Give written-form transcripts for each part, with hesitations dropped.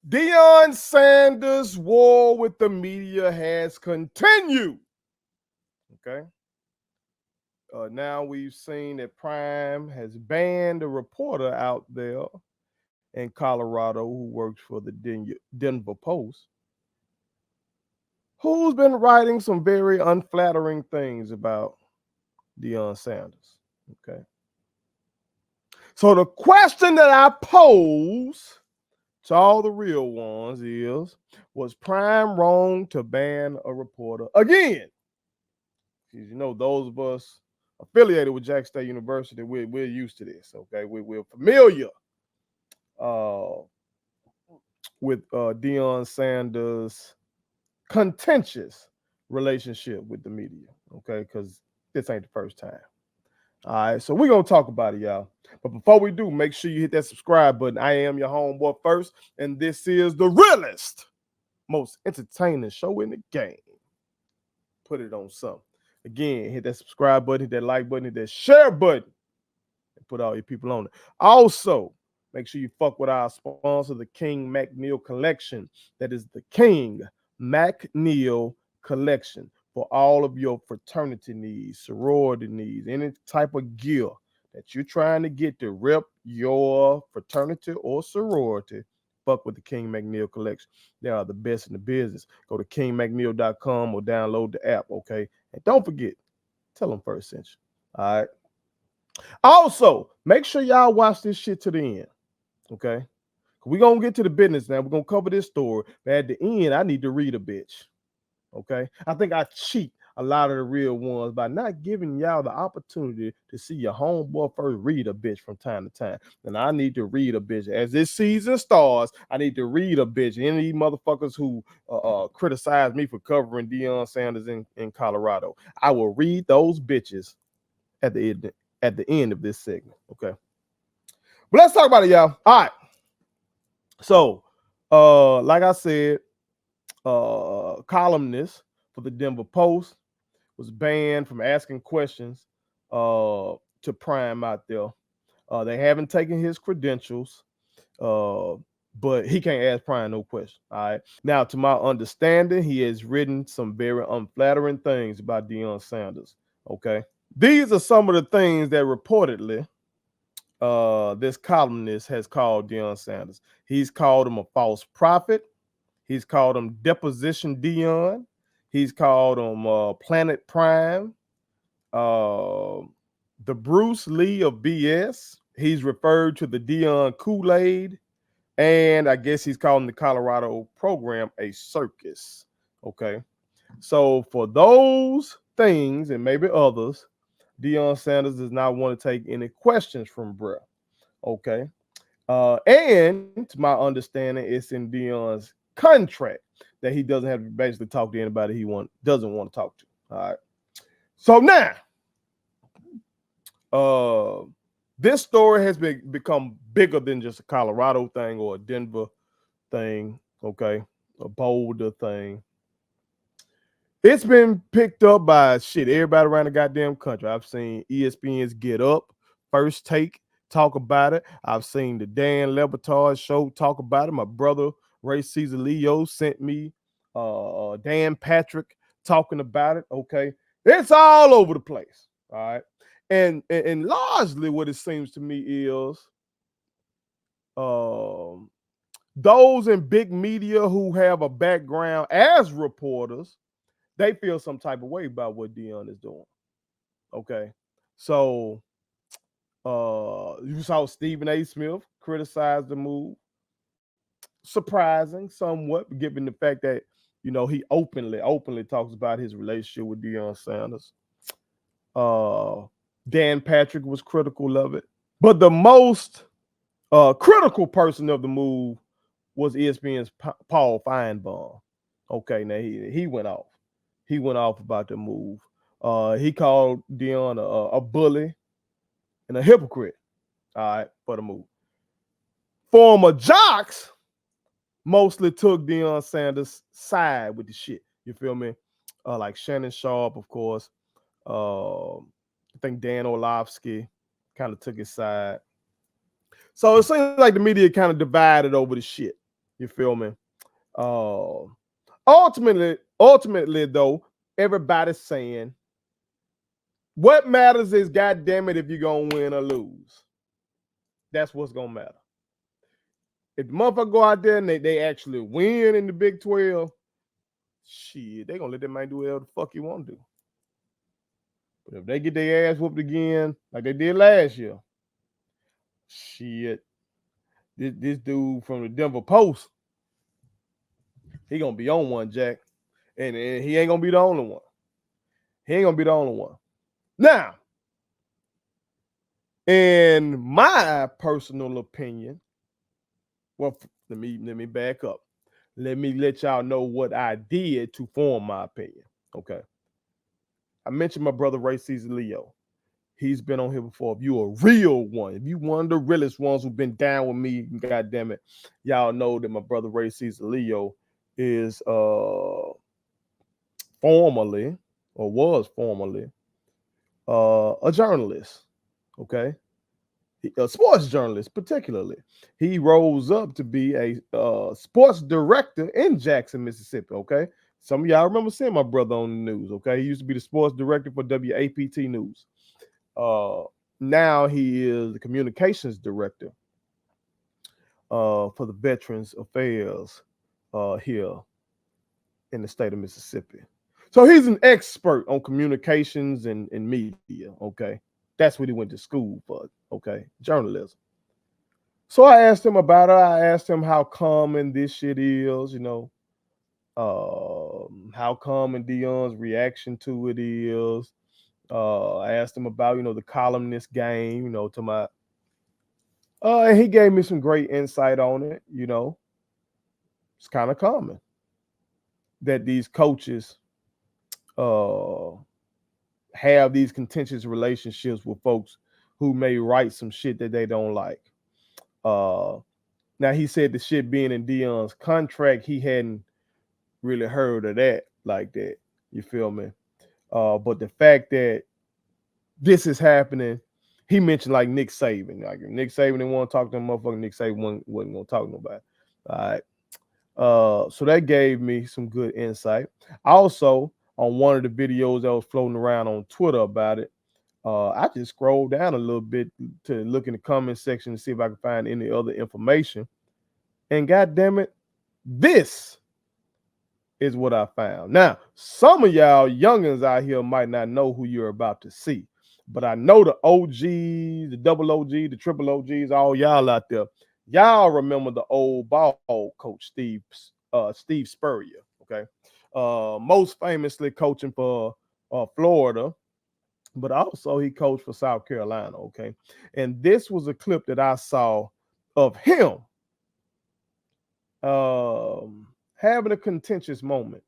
Deion Sanders' war with the media has continued. Okay. Now we've seen that Prime has banned a reporter out there in Colorado who works for the Denver Post, who's been writing some very unflattering things about Deion Sanders. Okay. So the question that I pose to all the real ones is, was Prime wrong to ban a reporter again? Because, you know, those of us affiliated with Jackson State University, we're used to this, okay? We're familiar with Deion Sanders' contentious relationship with the media, okay? Because this ain't the first time. All right, so we're going to talk about it, y'all. But before we do, make sure you hit that subscribe button. I am your homeboy First, and this is the realest, most entertaining show in the game. Put it on something. Again, hit that subscribe button, hit that like button, hit that share button, and put all your people on it. Also, make sure you fuck with our sponsor, the King McNeil Collection. That is the King McNeil Collection for all of your fraternity needs, sorority needs, any type of gear that you're trying to get to rep your fraternity or sorority. Fuck with the King McNeil Collection. They are the best in the business. Go to kingmcneil.com or download the app, okay? And don't forget, tell them First sent you. All right. Also, make sure y'all watch this shit to the end, okay? We're going to get to the business now. We're going to cover this story. But at the end, I need to read a bitch, okay? I think I cheat a lot of the real ones by not giving y'all the opportunity to see your homeboy First read a bitch from time to time. And I need to read a bitch. As this season starts, I need to read a bitch. Any of these motherfuckers who criticize me for covering Deion Sanders in Colorado, I will read those bitches at the end of this segment, okay? But let's talk about it, y'all. All right. So, like I said, columnist for the Denver Post was banned from asking questions to Prime out there. They haven't taken his credentials, but he can't ask Prime no question. All right. Now, to my understanding, he has written some very unflattering things about Deion Sanders. Okay. These are some of the things that reportedly this columnist has called Deion Sanders. He's called him a false prophet. He's called him Deposition Deion. He's called him Planet Prime, the Bruce Lee of BS. He's referred to the Deion Kool-Aid. And I guess he's calling the Colorado program a circus. Okay. So for those things and maybe others, Deion Sanders does not want to take any questions from bruh. Okay. And to my understanding, it's in Deion's contract that he doesn't have to basically talk to anybody he doesn't want to talk to. All right. So now, this story has become bigger than just a Colorado thing or a Denver thing, okay, a Boulder thing. It's been picked up by everybody around the goddamn country. I've seen ESPN's Get Up, First Take, talk about it. I've seen the Dan Le Batard show talk about it. My brother Ray Cesar Leo sent me Dan Patrick talking about it. Okay, it's all over the place. All right, and largely what it seems to me is those in big media who have a background as reporters, they feel some type of way about what Deion is doing. Okay, so you saw Stephen A. Smith criticize the move. Surprising, somewhat, given the fact that he openly talks about his relationship with Deion Sanders. Dan Patrick was critical of it, but the most critical person of the move was ESPN's Paul Feinbaum. Okay, now he went off. He went off about the move. He called Deion a bully and a hypocrite. All right, for the move. Former jocks mostly took Deion Sanders' side with the shit. You feel me? Like Shannon Sharp, of course. I think Dan Orlovsky kind of took his side. So it seems like the media kind of divided over the shit. You feel me? Ultimately, though, everybody's saying what matters is, goddamn it, if you're gonna win or lose. That's what's gonna matter. If the motherfucker go out there and they actually win in the Big 12, shit, they gonna let that man do whatever the fuck he want to do. But if they get their ass whooped again, like they did last year, shit, this dude from the Denver Post, he gonna be on one, Jack, and he ain't gonna be the only one. He ain't gonna be the only one. Now, in my personal opinion, well, let me back up. Let me let y'all know what I did to form my opinion. Okay. I mentioned my brother Ray Cesar Leo. He's been on here before. If you a real one, if you one of the realest ones who've been down with me, God damn it, y'all know that my brother Ray Cesar Leo is formerly, or was formerly, a journalist. Okay. A sports journalist, particularly. He rose up to be a sports director in Jackson, Mississippi. Okay. Some of y'all remember seeing my brother on the news. Okay. He used to be the sports director for WAPT News. Now he is the communications director for the Veterans Affairs here in the state of Mississippi. So he's an expert on communications and media. Okay. That's what he went to school for. Okay. Journalism. So I asked him about it. I asked him how common this shit is, you know, how common Deion's reaction to it is. I asked him about, you know, the columnist game, you know, to my, and he gave me some great insight on it. You know, it's kind of common that these coaches have these contentious relationships with folks who may write some shit that they don't like. Now he said the shit being in Deion's contract, he hadn't really heard of that like that. You feel me? But the fact that this is happening, he mentioned like Nick Saban. Like if Nick Saban didn't want to talk to him, motherfucker, Nick Saban wasn't going to talk to nobody. All right. So that gave me some good insight. Also, on one of the videos that was floating around on Twitter about it, I just scrolled down a little bit to look in the comment section to see if I could find any other information. And God damn it, this is what I found. Now, some of y'all youngins out here might not know who you're about to see, but I know the OGs, the double OG, the triple OGs, all y'all out there, y'all remember the old ball coach Steve Spurrier, okay? Most famously coaching for Florida, but also he coached for South Carolina, okay? And this was a clip that I saw of him having a contentious moment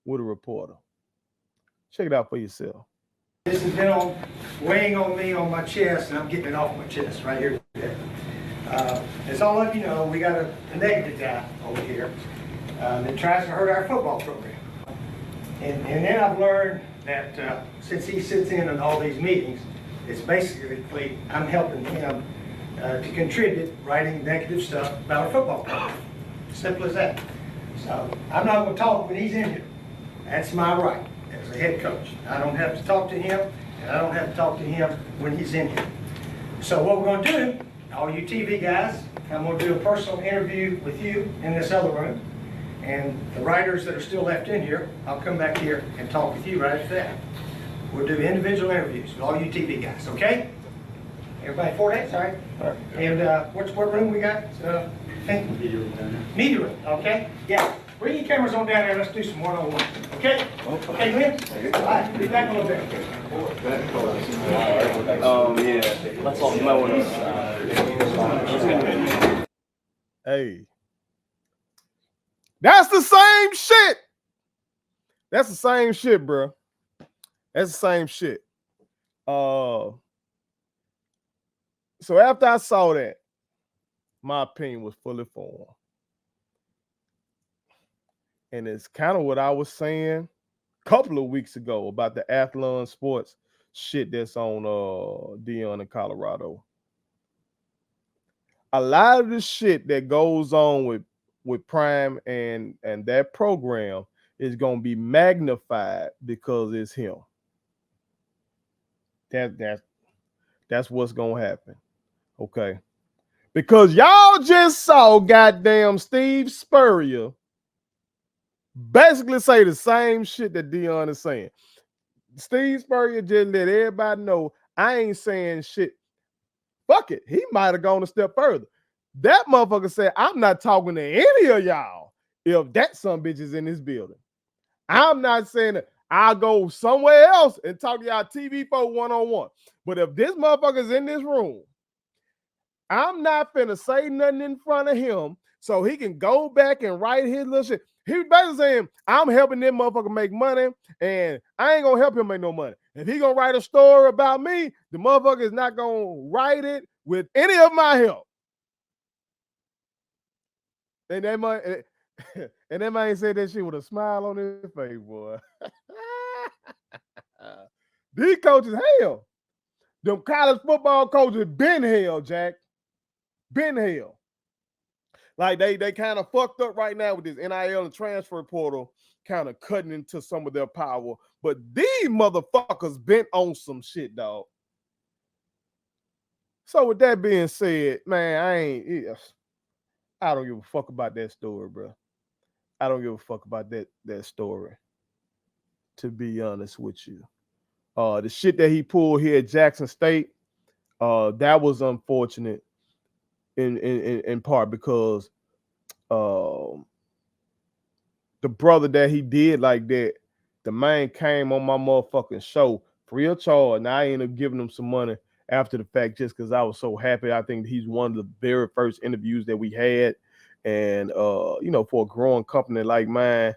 with a reporter. Check it out for yourself. This has been weighing on me on my chest, and I'm getting it off my chest right here today. As all of you know, we got a negative guy over here that tries to hurt our football program. And then I've learned that since he sits in on all these meetings, it's basically I'm helping him to contribute writing negative stuff about our football program. Simple as that. So I'm not going to talk when he's in here. That's my right as a head coach. I don't have to talk to him, and I don't have to talk to him when he's in here. So what we're going to do, all you TV guys, I'm going to do a personal interview with you in this other room. And the writers that are still left in here, I'll come back here and talk with you right after that. We'll do individual interviews with all you TV guys, okay? Everybody for that? Sorry. All right. And what room we got? Media room. Media room, okay? Yeah. Bring your cameras on down there. Let's do some one-on-one. Okay? Okay, Glenn? All right. Be back a little bit. Yeah. Let's all know what Hey. That's the same shit. That's the same shit, bro. That's the same shit. So after I saw that, my opinion was fully formed. And it's kind of what I was saying a couple of weeks ago about the Athlon Sports shit that's on Deion in Colorado. a lot of the shit that goes on with Prime and that program is gonna be magnified because it's him. That's what's gonna happen. Okay. Because y'all just saw goddamn Steve Spurrier basically say the same shit that Deion is saying. Steve Spurrier just let everybody know I ain't saying shit. Fuck it. He might have gone a step further. That motherfucker said, I'm not talking to any of y'all if that son bitch is in this building. I'm not saying that. I'll go somewhere else and talk to y'all TV folk one-on-one. But if this motherfucker's in this room, I'm not finna say nothing in front of him so he can go back and write his little shit. He was basically saying, I'm helping this motherfucker make money, and I ain't gonna help him make no money. If he gonna write a story about me, the motherfucker is not gonna write it with any of my help. And that man said that shit with a smile on his face, boy. These coaches hell. Them college football coaches been hell, Jack. Been hell. Like they kind of fucked up right now with this NIL and transfer portal kind of cutting into some of their power. But these motherfuckers been on some shit, dog. So with that being said, man, I don't give a fuck about that story, bro. I don't give a fuck about that story, to be honest with you. The shit that he pulled here at Jackson State, that was unfortunate in part because the brother that he did like that, the man came on my motherfucking show free of charge, and I ended up giving him some money after the fact just because I was so happy. I think he's one of the very first interviews that we had, and for a growing company like mine,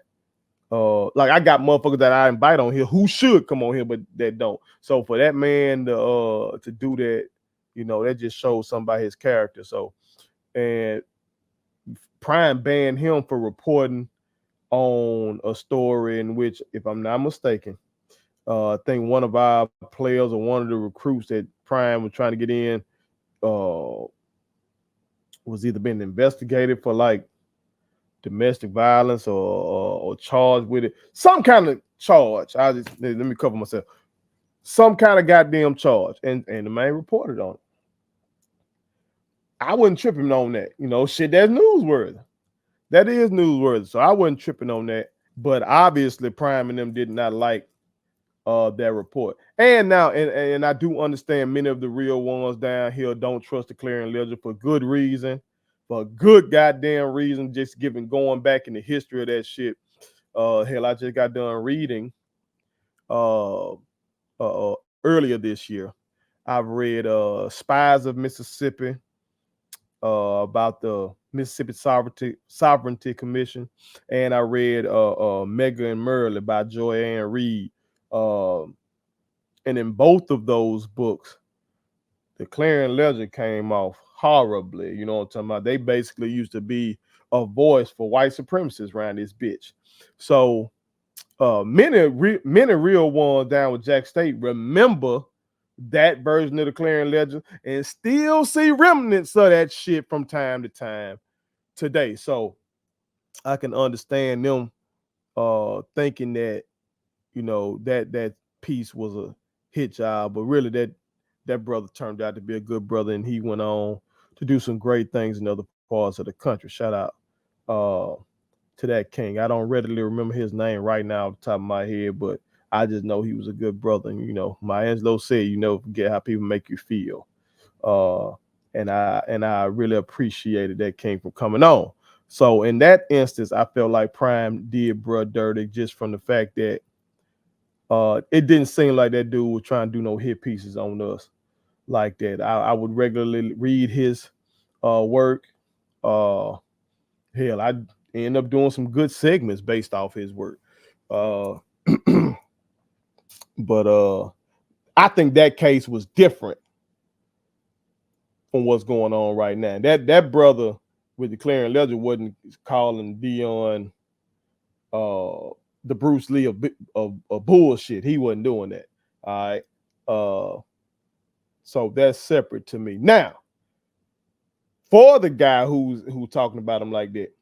like I got motherfuckers that I invite on here who should come on here, but that don't. So for that man to do that, that just shows something about his character. So, and Prime banned him for reporting on a story in which, if I'm not mistaken, I think one of our players or one of the recruits that Prime was trying to get in was either being investigated for like domestic violence or charged with it. Some kind of charge. Let me cover myself. Some kind of goddamn charge. And the man reported on it. I wasn't tripping on that. Shit, that's newsworthy. That is newsworthy. So I wasn't tripping on that. But obviously Prime and them did not like that report. And now, and I do understand many of the real ones down here don't trust the clearing ledger for good reason. For a good goddamn reason, just going back in the history of that shit. Hell, I just got done reading earlier this year. I've read Spies of Mississippi, about the Mississippi Sovereignty Commission, and I read Mega and Merle by Joanne Reed. And in both of those books, the clearing ledger came off horribly. You know what I'm talking about? They basically used to be a voice for white supremacists around this bitch. So many real ones down with Jack State remember that version of the clearing ledger and still see remnants of that shit from time to time today. So I can understand them thinking that, that piece was a hit job, but really that brother turned out to be a good brother, and he went on to do some great things in other parts of the country. Shout out to that king. I don't readily remember his name right now off the top of my head, but I just know he was a good brother. And Maya Angelou said, forget how people make you feel. And I really appreciated that king for coming on. So in that instance, I felt like Prime did bruh dirty just from the fact that it didn't seem like that dude was trying to do no hit pieces on us like that. I would regularly read his work. Hell, I end up doing some good segments based off his work. But I think that case was different from what's going on right now. That brother with the clearing ledger wasn't calling Deion the Bruce Lee of bullshit. He wasn't doing that. All right. So that's separate to me. Now, for the guy who's talking about him like that.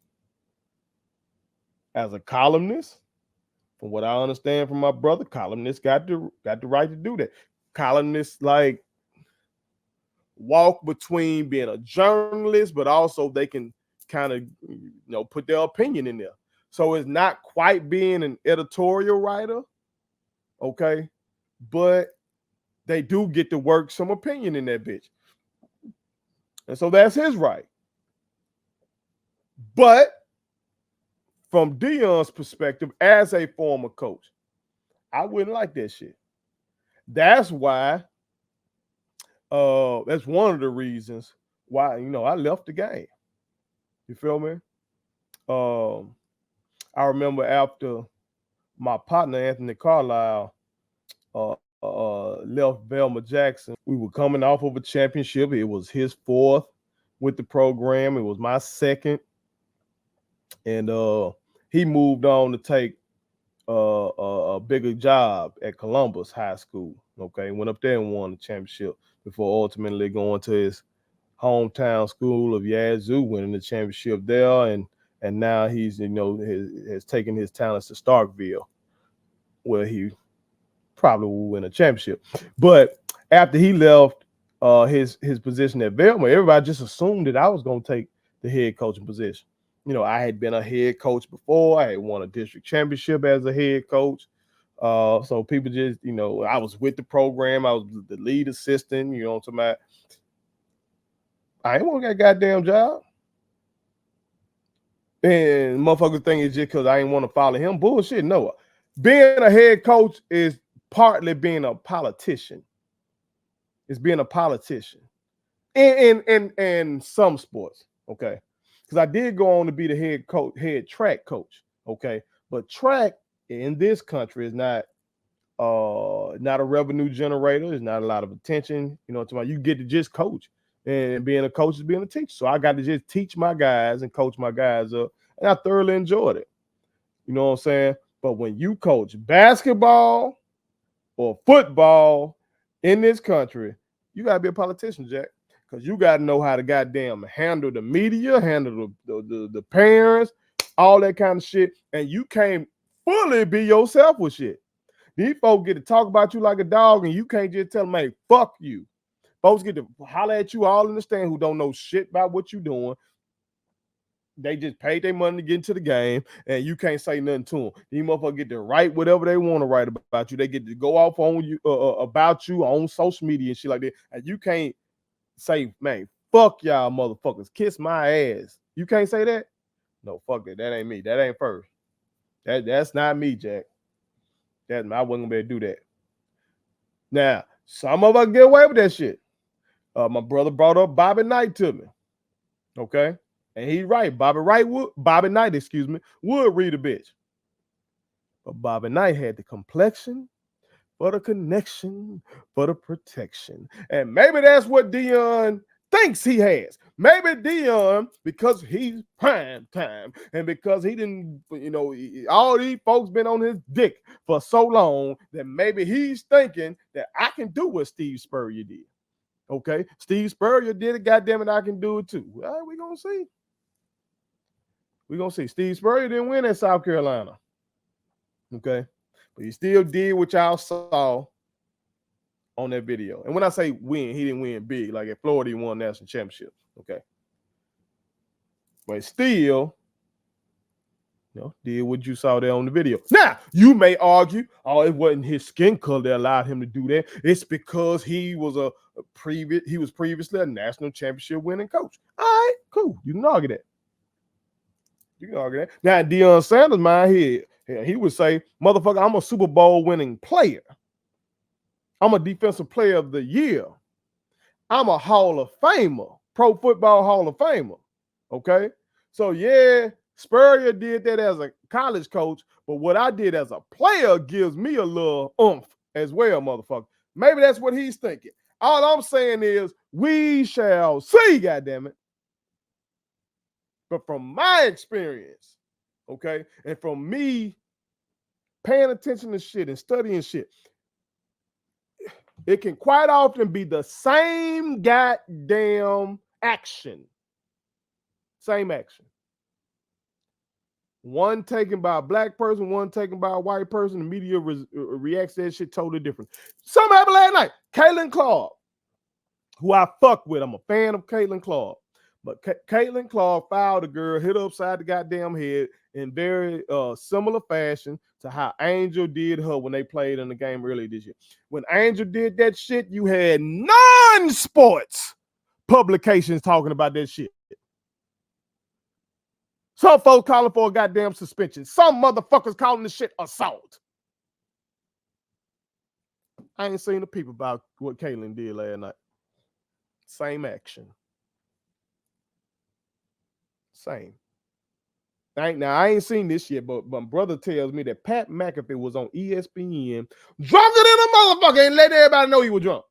As a columnist, from what I understand from my brother, columnists got the right to do that. Columnists like walk between being a journalist, but also they can kind of put their opinion in there. So it's not quite being an editorial writer, okay, but they do get to work some opinion in that bitch. And so that's his right. But from Deion's perspective, as a former coach, I wouldn't like that shit. That's why, that's one of the reasons why, I left the game. You feel me? I remember after my partner, Anthony Carlisle, left Velma Jackson, we were coming off of a championship. It was his fourth with the program. It was my second. And he moved on to take a bigger job at Columbus High School. Okay, went up there and won the championship before ultimately going to his hometown school of Yazoo, winning the championship there, and now he's has taken his talents to Starkville, where he probably will win a championship. But after he left his position at Velma, everybody just assumed that I was going to take the head coaching position. I had been a head coach before. I had won a district championship as a head coach. So people just, I was with the program. I was the lead assistant, I ain't want that goddamn job. And motherfuckers think it's just because I ain't want to follow him. Bullshit. No. Being a head coach is partly being a politician. It's being a politician. In some sports, okay? Because I did go on to be the head track coach, okay? But track in this country is not a revenue generator. It's not a lot of attention. You get to just coach. And being a coach is being a teacher. So I got to just teach my guys and coach my guys up. And I thoroughly enjoyed it. You know what I'm saying? But when you coach basketball or football in this country, you got to be a politician, Jack. Because you got to know how to goddamn handle the media, handle the parents, all that kind of shit. And you can't fully be yourself with shit. These folks get to talk about you like a dog, and you can't just tell them, hey, fuck you. Folks get to holler at you all in the stand who don't know shit about what you're doing. They just paid their money to get into the game, and you can't say nothing to them. These motherfuckers get to write whatever they want to write about you. They get to go off on you about you on social media and shit like that. And you can't say, man, fuck y'all motherfuckers. Kiss my ass. You can't say that? No, fuck it. That ain't me. That ain't first. That's not me, Jack. I wasn't gonna be able to do that. Now, some of us get away with that shit. My brother brought up Bobby Knight to me. Okay? And he's right. Bobby Knight, would read a bitch. But Bobby Knight had the complexion for the connection, for the protection. And maybe that's what Deion thinks he has. Maybe Deion, because he's prime time and because he didn't, all these folks been on his dick for so long that maybe he's thinking that I can do what Steve Spurrier did. Okay? Steve Spurrier did it, goddammit, I can do it too. Well, we're going to see. We're going to see. Steve Spurrier didn't win at South Carolina. Okay? But he still did what y'all saw on that video. And when I say win, he didn't win big. Like at Florida, he won national championships. Okay? But still, did what you saw there on the video. Now, you may argue, it wasn't his skin color that allowed him to do that. It's because he was previously a national championship winning coach. All right, cool. You can argue that. Now, Deion Sanders, he would say, motherfucker, I'm a Super Bowl winning player. I'm a defensive player of the year. I'm a Hall of Famer, Pro Football Hall of Famer. Okay? So, yeah, Spurrier did that as a college coach, but what I did as a player gives me a little oomph as well, motherfucker. Maybe that's what he's thinking. All I'm saying is we shall see, goddammit. But from my experience, okay, and from me paying attention to shit and studying shit, it can quite often be the same goddamn action Same action. One taken by a black person, one taken by a white person. The media reacts to that shit totally different. Something happened last night. Caitlin Clark, who I fuck with. I'm a fan of Caitlin Clark. But Caitlin Clark fouled a girl, hit her upside the goddamn head in very similar fashion to how Angel did her when they played in the game earlier this year. When Angel did that shit, you had non-sports publications talking about that shit. Some folks calling for a goddamn suspension. Some motherfuckers calling this shit assault. I ain't seen the people about what Caitlin did last night. Same action. Same. Now, I ain't seen this yet, but my brother tells me that Pat McAfee was on ESPN, drunker than a motherfucker, and let everybody know he was drunk.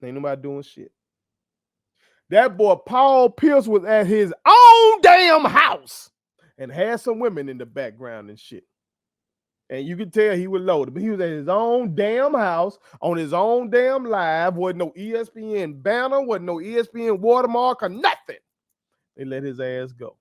Ain't nobody doing shit. That boy Paul Pierce was at his own damn house and had some women in the background and shit. And you could tell he was loaded, but he was at his own damn house on his own damn live. Wasn't no ESPN banner, wasn't no ESPN watermark or nothing. They let his ass go.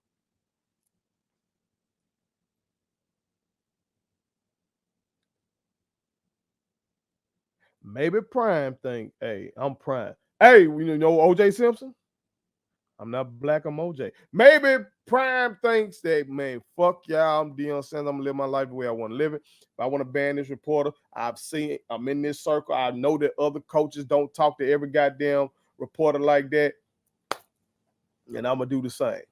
Maybe Prime think, hey, I'm Prime. Hey, you know OJ Simpson? I'm not black, I'm OJ. Maybe Prime thinks that, man, fuck y'all, I'm Deion Sanders, I'm gonna live my life the way I want to live it. If I want to ban this reporter, I've seen it, I'm in this circle. I know that other coaches don't talk to every goddamn reporter like that. And I'm gonna do the same.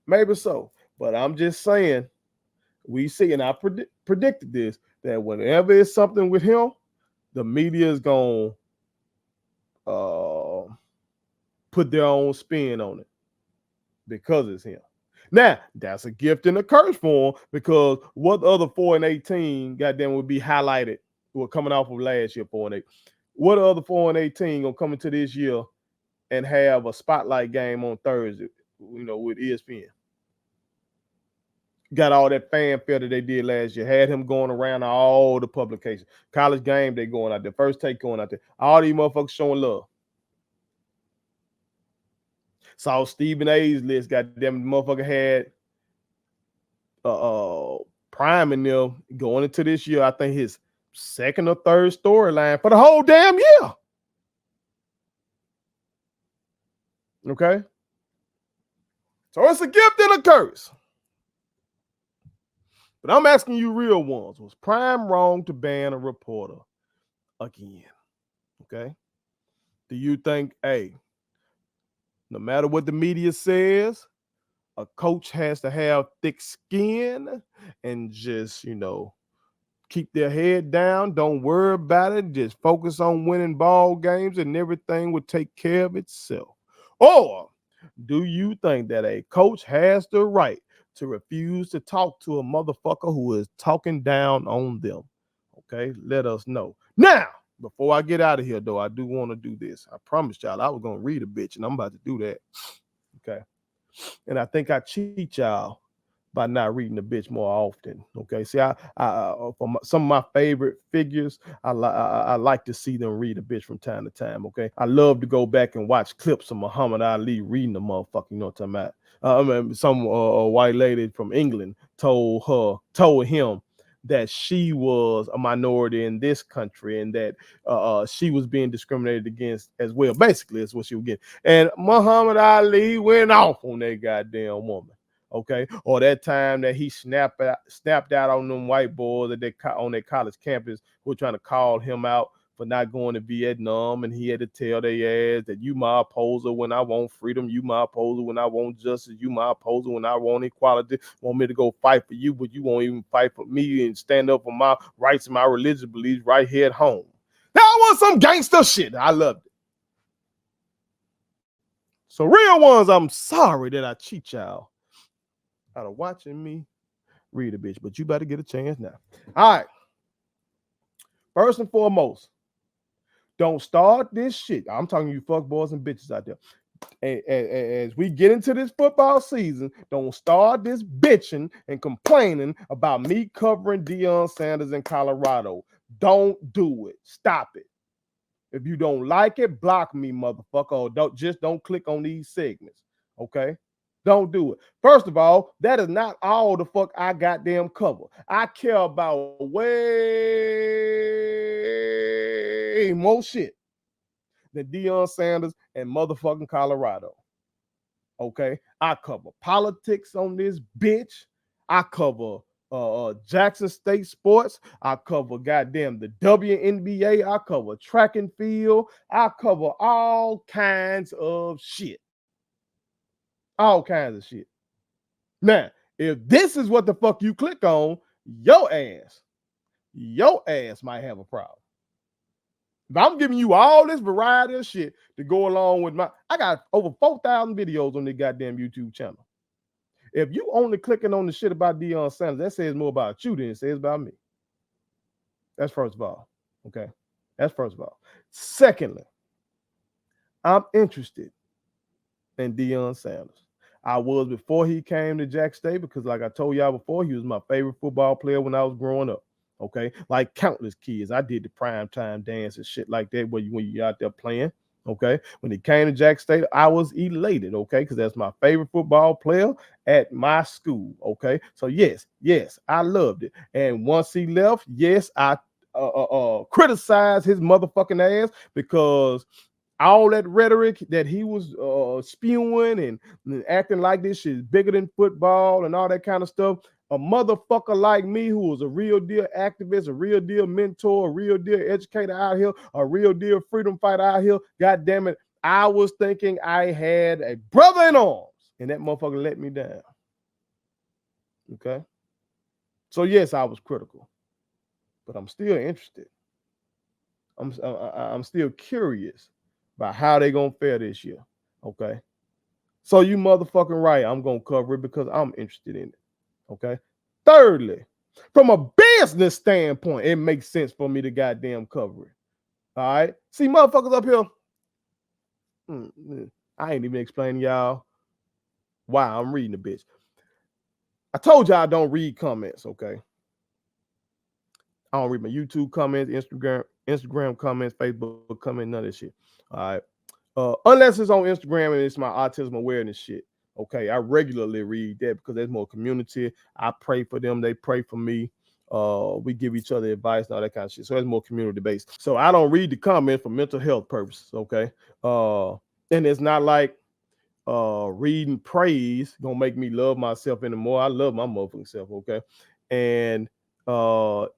Maybe so. But I'm just saying, we see, and I predicted this, that whenever it's something with him, the media is gonna put their own spin on it because it's him. Now, that's a gift and a curse for him, because what other 4-18 goddamn would be highlighted? Well, coming off of last year 4-8. What other 4-18 gonna come into this year and have a spotlight game on Thursday, with ESPN? Got all that fanfare that they did last year. Had him going around all the publications. College Game Day going out there. First Take going out there. All these motherfuckers showing love. Saw Stephen A's list. Goddamn, the motherfucker had Prime in them going into this year. I think his second or third storyline for the whole damn year. Okay? So it's a gift and a curse. But I'm asking you real ones. Was Prime wrong to ban a reporter again? Okay? Do you think, hey, no matter what the media says, a coach has to have thick skin and just, keep their head down, don't worry about it, just focus on winning ball games and everything will take care of itself? Or do you think that a coach has the right to refuse to talk to a motherfucker who is talking down on them? Okay, let us know. Now, before I get out of here, though, I do want to do this. I promised y'all I was going to read a bitch, and I'm about to do that. Okay. And I think I cheat y'all by not reading the bitch more often. Okay. See, I for some of my favorite figures, I like to see them read a bitch from time to time. Okay. I love to go back and watch clips of Muhammad Ali reading the motherfucker. You know what I'm talking about? Some white lady from England told him that she was a minority in this country and that she was being discriminated against as well. Basically, that's what she was getting. And Muhammad Ali went off on that goddamn woman. Okay, or that time that he snapped out on them white boys on their college campus who were trying to call him out for not going to Vietnam, and he had to tell their ass that you my opposer when I want freedom, you my opposer when I want justice, you my opposer when I want equality, want me to go fight for you, but you won't even fight for me and stand up for my rights and my religious beliefs right here at home. That was some gangster shit. I loved it. So real ones, I'm sorry that I cheat y'all out of watching me read a bitch, but you better get a chance now. All right. First and foremost, don't start this shit. I'm talking to you fuck boys and bitches out there. As we get into this football season, don't start this bitching and complaining about me covering Deion Sanders in Colorado. Don't do it. Stop it. If you don't like it, block me, motherfucker. Or don't click on these segments. Okay? Don't do it. First of all, that is not all the fuck I goddamn cover. I care about way more shit than Deion Sanders and motherfucking Colorado. Okay? I cover politics on this bitch. I cover Jackson State sports. I cover goddamn the WNBA. I cover track and field. I cover all kinds of shit. All kinds of shit. Now, if this is what the fuck you click on, your ass might have a problem. If I'm giving you all this variety of shit to go along with I got over 4,000 videos on this goddamn YouTube channel. If you only clicking on the shit about Deion Sanders, that says more about you than it says about me. That's first of all. Okay. That's first of all. Secondly, I'm interested in Deion Sanders. I was before he came to Jack State because, like I told y'all before, he was my favorite football player when I was growing up. Okay. Like countless kids. I did the primetime dance and shit like that when you out there playing. Okay. When he came to Jack State, I was elated. Okay. Because that's my favorite football player at my school. Okay. So yes, I loved it. And once he left, yes, I criticized his motherfucking ass because all that rhetoric that he was spewing and acting like this shit is bigger than football and all that kind of stuff. A motherfucker like me who was a real deal activist, a real deal mentor, a real deal educator out here, a real deal freedom fighter out here, god damn it, I was thinking I had a brother in arms, and that motherfucker let me down. Okay? So yes, I was critical, but I'm still interested. I'm still curious about how they gonna fare this year. Okay. So you motherfucking right. I'm gonna cover it because I'm interested in it. Okay. Thirdly, from a business standpoint, it makes sense for me to goddamn cover it. All right. See, motherfuckers up here. I ain't even explaining y'all why I'm reading the bitch. I told y'all I don't read comments, okay? I don't read my YouTube comments, Instagram comments, Facebook comments, none of this shit. All right. Unless it's on Instagram and it's my autism awareness shit. Okay, I regularly read that because there's more community. I pray for them, they pray for me. We give each other advice and all that kind of shit. So it's more community based. So I don't read the comments for mental health purposes. Okay. And it's not like reading praise gonna make me love myself anymore. I love my motherfucking self. Okay. And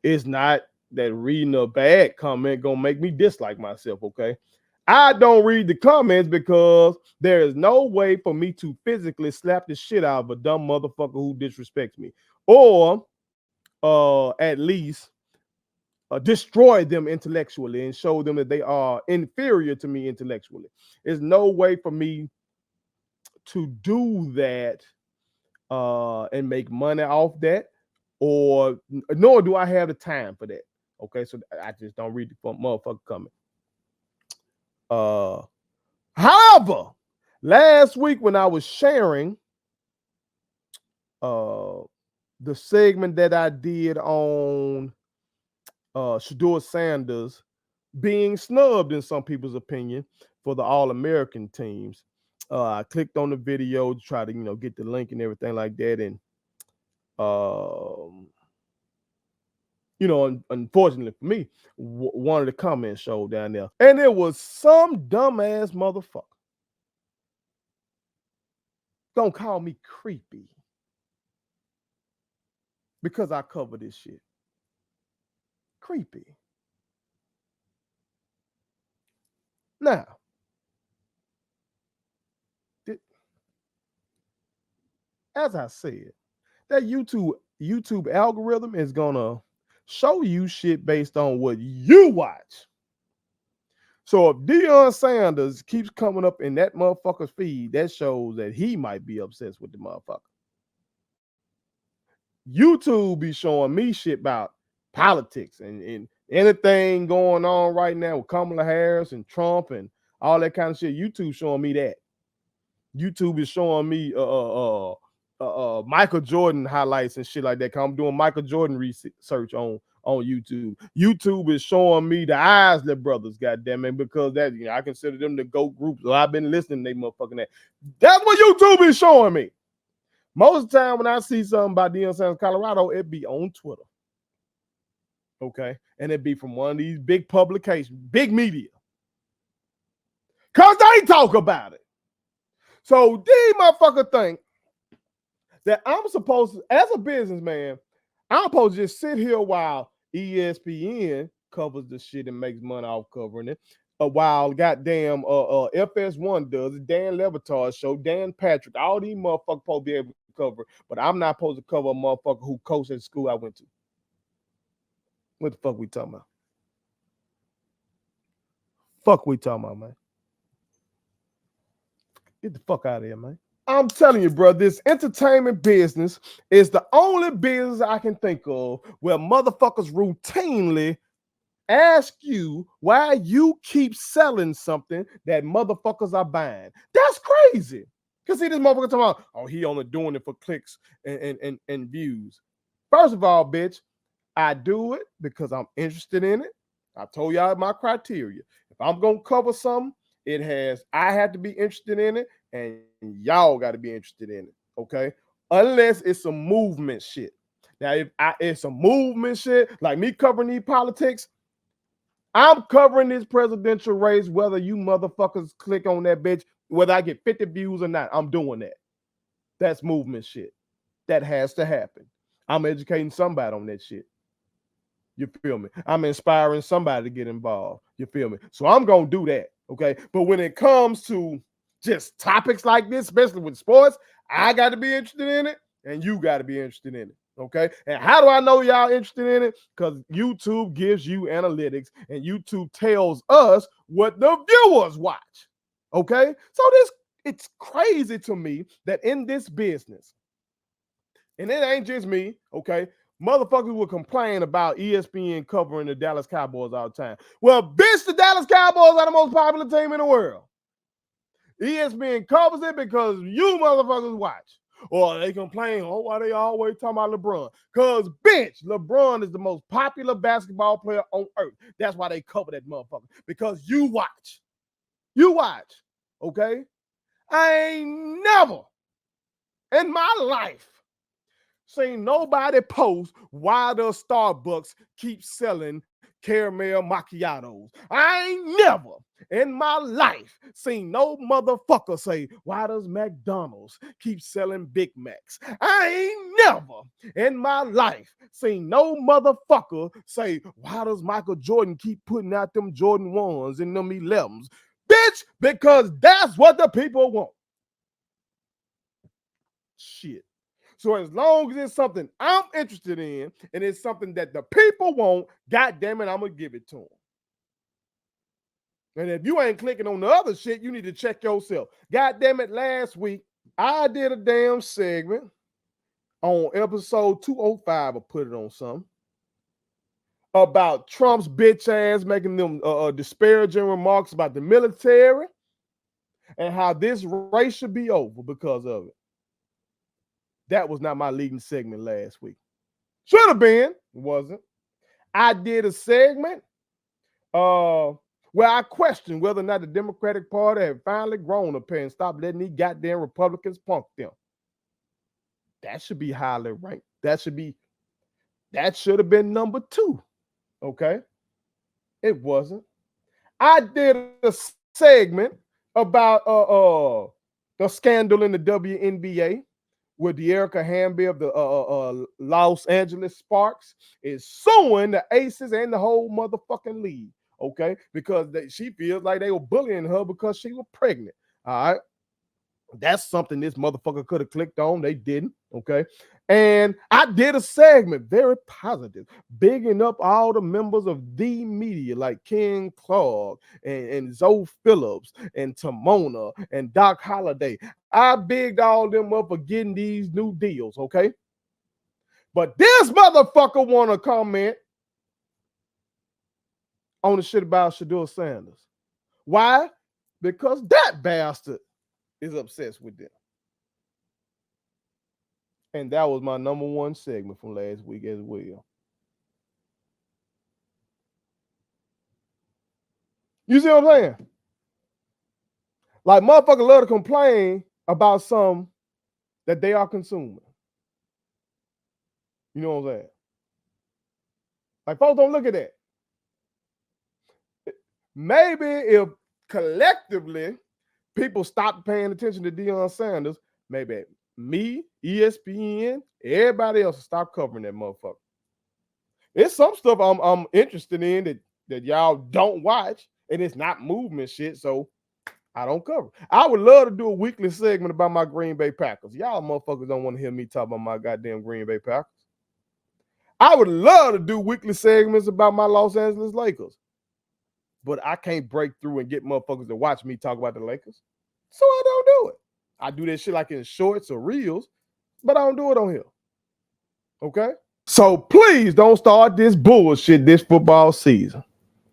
it's not that reading a bad comment gonna make me dislike myself. Okay. I don't read the comments because there is no way for me to physically slap the shit out of a dumb motherfucker who disrespects me, or at least destroy them intellectually and show them that they are inferior to me intellectually. There's no way for me to do that and make money off that, or nor do I have the time for that. Okay, so I just don't read the motherfucker comment. However, last week when I was sharing the segment that I did on Shedeur Sanders being snubbed in some people's opinion for the All-American teams, I clicked on the video to try to get the link and everything like that, and unfortunately for me, one of the comments showed down there, and it was some dumbass motherfucker gonna call me creepy because I cover this shit. Creepy. Now, as I said, that YouTube algorithm is gonna show you shit based on what you watch. So if Deion Sanders keeps coming up in that motherfucker's feed, that shows that he might be obsessed with the motherfucker. YouTube be showing me shit about politics and anything going on right now with Kamala Harris and Trump and all that kind of shit. YouTube showing me that. YouTube is showing me Michael Jordan highlights and shit like that. 'Cause I'm doing Michael Jordan research on on YouTube. YouTube is showing me the Isley brothers, goddamn it, because that, you know, I consider them the GOAT group. So I've been listening to they motherfucking that. That's what YouTube is showing me. Most of the time when I see something about Deion Sanders and Colorado, it be on Twitter. Okay. And it be from one of these big publications, big media. Cause they talk about it. So these motherfuckers think that I'm supposed to, as a businessman, I'm supposed to just sit here while ESPN covers the shit and makes money off covering it. While goddamn FS1 does it, Dan Levitar's show, Dan Patrick, all these motherfuckers supposed to be able to cover, but I'm not supposed to cover a motherfucker who coached at the school I went to. What the fuck we talking about? Fuck we talking about, man? Get the fuck out of here, man. I'm telling you, bro, this entertainment business is the only business I can think of where motherfuckers routinely ask you why you keep selling something that motherfuckers are buying. That's crazy. Because see, this motherfucker talking about, oh, he only doing it for clicks and views. First of all, bitch, I do it because I'm interested in it. I told y'all my criteria. If I'm going to cover something, I have to be interested in it, and y'all got to be interested in it, okay? Unless it's some movement shit. Now, if it's a movement shit, like me covering these politics, I'm covering this presidential race, whether you motherfuckers click on that bitch, whether I get 50 views or not, I'm doing that. That's movement shit. That has to happen. I'm educating somebody on that shit. You feel me? I'm inspiring somebody to get involved. You feel me? So I'm going to do that, okay? But when it comes to just topics like this, especially with sports, I got to be interested in it, and you got to be interested in it, okay? And how do I know y'all interested in it? Because YouTube gives you analytics, and YouTube tells us what the viewers watch, okay? So it's crazy to me that in this business, and it ain't just me, okay? Motherfuckers will complain about ESPN covering the Dallas Cowboys all the time. Well, bitch, the Dallas Cowboys are the most popular team in the world. ESPN covers it because you motherfuckers watch. Or they complain, oh, why they always talking about LeBron? Because, bitch, LeBron is the most popular basketball player on earth. That's why they cover that motherfucker. Because you watch. You watch, okay? I ain't never in my life seen nobody post why does Starbucks keep selling caramel macchiatos. I ain't never in my life seen no motherfucker say, why does McDonald's keep selling Big Macs? I ain't never in my life seen no motherfucker say, why does Michael Jordan keep putting out them Jordan 1s and them 11s? Bitch, because that's what the people want. Shit. So as long as it's something I'm interested in and it's something that the people want, God damn it, I'm going to give it to them. And if you ain't clicking on the other shit, you need to check yourself. God damn it, last week, I did a damn segment on episode 205, I put it on something, about Trump's bitch ass making them disparaging remarks about the military and how this race should be over because of it. That was not my leading segment last week. Should have been, wasn't. I did a segment where I questioned whether or not the Democratic Party had finally grown up and stopped letting these goddamn Republicans punk them. That should be highly ranked. That should have been number 2. Okay? It wasn't. I did a segment about the scandal in the WNBA where De'Erica Hamby of the Los Angeles Sparks is suing the Aces and the whole motherfucking league, okay? Because she feels like they were bullying her because she was pregnant, all right? That's something this motherfucker could have clicked on. They didn't, okay? And I did a segment, very positive, bigging up all the members of the media like Ken Clark and Zoe Phillips and Timona and Doc Holliday. I bigged all them up for getting these new deals, okay? But this motherfucker want to comment on the shit about Shedeur Sanders. Why? Because that bastard is obsessed with them. And that was my number 1 segment from last week as well. You see what I'm saying? Like motherfuckers love to complain about something that they are consuming. You know what I'm saying? Like folks don't look at that. Maybe if collectively people stop paying attention to Deion Sanders, maybe me, ESPN, everybody else will stop covering that motherfucker. It's some stuff I'm interested in that y'all don't watch, and it's not movement shit, so I don't cover. I would love to do a weekly segment about my Green Bay Packers. Y'all motherfuckers don't want to hear me talk about my goddamn Green Bay Packers. I would love to do weekly segments about my Los Angeles Lakers, but I can't break through and get motherfuckers to watch me talk about the Lakers, so I don't do it. I do that shit like in shorts or reels, but I don't do it on here. Okay? So please don't start this bullshit this football season.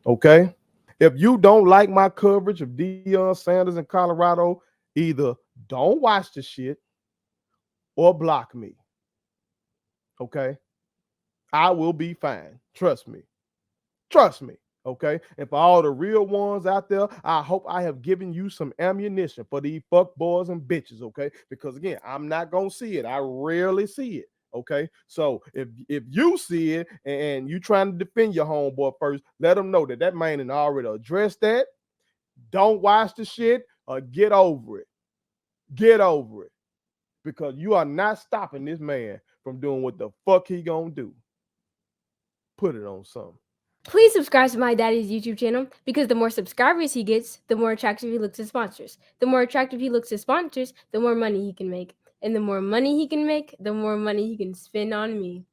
Okay? If you don't like my coverage of Deion Sanders and Colorado, either don't watch the shit or block me. Okay? I will be fine. Trust me. Trust me. Okay? And for all the real ones out there, I hope I have given you some ammunition for these fuck boys and bitches. Okay? Because again, I'm not gonna see it. I rarely see it. Okay, so if you see it and you trying to defend your homeboy first, let them know that man had already addressed that. Don't watch the shit or get over it. Get over it. Because you are not stopping this man from doing what the fuck he gonna do. Put it on something. Please subscribe to my daddy's YouTube channel because the more subscribers he gets, the more attractive he looks to sponsors. The more attractive he looks to sponsors, the more money he can make. And the more money he can make, the more money he can spend on me.